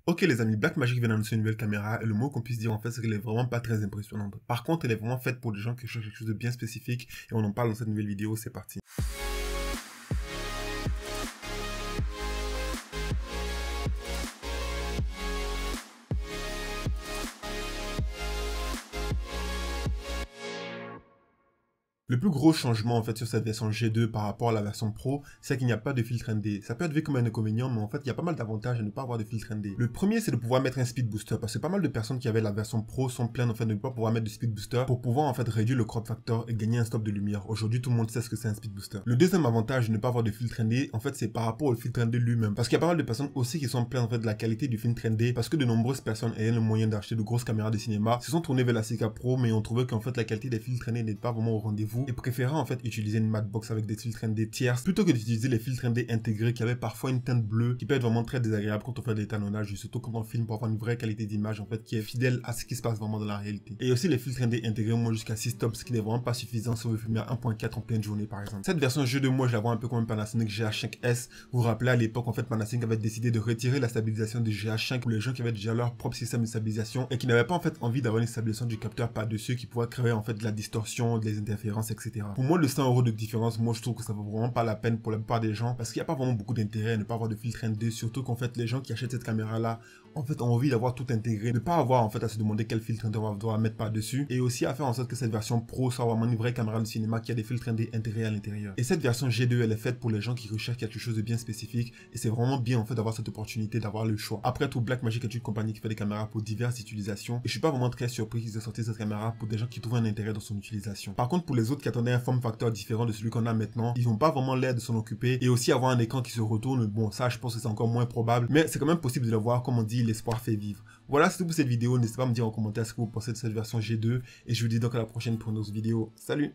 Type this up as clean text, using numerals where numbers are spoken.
Ok les amis, Blackmagic vient d'annoncer une nouvelle caméra et le mot qu'on puisse dire en fait c'est qu'elle est vraiment pas très impressionnante. Par contre elle est vraiment faite pour des gens qui cherchent quelque chose de bien spécifique et on en parle dans cette nouvelle vidéo, c'est parti. Le plus gros changement en fait sur cette version G2 par rapport à la version Pro, c'est qu'il n'y a pas de filtre ND. Ça peut être vu comme un inconvénient, mais en fait il y a pas mal d'avantages à ne pas avoir de filtre ND. Le premier c'est de pouvoir mettre un speed booster, parce que pas mal de personnes qui avaient la version Pro sont plaintes en fait de ne pas pouvoir mettre de speed booster pour pouvoir en fait réduire le crop factor et gagner un stop de lumière. Aujourd'hui tout le monde sait ce que c'est un speed booster. Le deuxième avantage de ne pas avoir de filtre ND, en fait c'est par rapport au filtre ND lui-même, parce qu'il y a pas mal de personnes aussi qui sont plaintes en fait de la qualité du filtre ND, parce que de nombreuses personnes ayant le moyen d'acheter de grosses caméras de cinéma se sont tournées vers la Leica Pro, mais ont trouvé qu'en fait la qualité des filtres ND n'est pas vraiment au rendez-vous et préférant en fait utiliser une matbox avec des filtres ND tierces plutôt que d'utiliser les filtres ND intégrés qui avaient parfois une teinte bleue qui peut être vraiment très désagréable quand on fait de l'étalonnage, surtout quand on filme pour avoir une vraie qualité d'image en fait qui est fidèle à ce qui se passe vraiment dans la réalité. Et aussi les filtres ND intégrés montent jusqu'à 6 stops, ce qui n'est vraiment pas suffisant si on veut filmer à 1.4 en pleine journée par exemple. Cette version G2 moi je la vois un peu comme un Panasonic GH5S. Vous vous rappelez à l'époque en fait Panasonic avait décidé de retirer la stabilisation du GH5 pour les gens qui avaient déjà leur propre système de stabilisation et qui n'avaient pas en fait envie d'avoir une stabilisation du capteur par-dessus qui pourrait créer en fait de la distorsion, des interférences, etc. Pour moi le 100 € de différence, moi je trouve que ça vaut vraiment pas la peine pour la plupart des gens parce qu'il n'y a pas vraiment beaucoup d'intérêt à ne pas avoir de filtre ND, surtout qu'en fait les gens qui achètent cette caméra là en fait ont envie d'avoir tout intégré, ne pas avoir en fait à se demander quel filtre ND on doit mettre par dessus et aussi à faire en sorte que cette version Pro soit vraiment une vraie caméra de cinéma qui a des filtres ND intégrés à l'intérieur. Et cette version G2 elle est faite pour les gens qui recherchent quelque chose de bien spécifique et c'est vraiment bien en fait d'avoir cette opportunité d'avoir le choix. Après tout, Blackmagic est une compagnie qui fait des caméras pour diverses utilisations et je suis pas vraiment très surpris qu'ils aient sorti cette caméra pour des gens qui trouvent un intérêt dans son utilisation. Par contre pour les autres qui attendaient un form factor différent de celui qu'on a maintenant, ils n'ont pas vraiment l'air de s'en occuper et aussi avoir un écran qui se retourne, bon ça je pense que c'est encore moins probable, mais c'est quand même possible de le voir, comme on dit, l'espoir fait vivre. Voilà, c'est tout pour cette vidéo, n'hésitez pas à me dire en commentaire ce que vous pensez de cette version G2 et je vous dis donc à la prochaine pour une autre vidéo. Salut!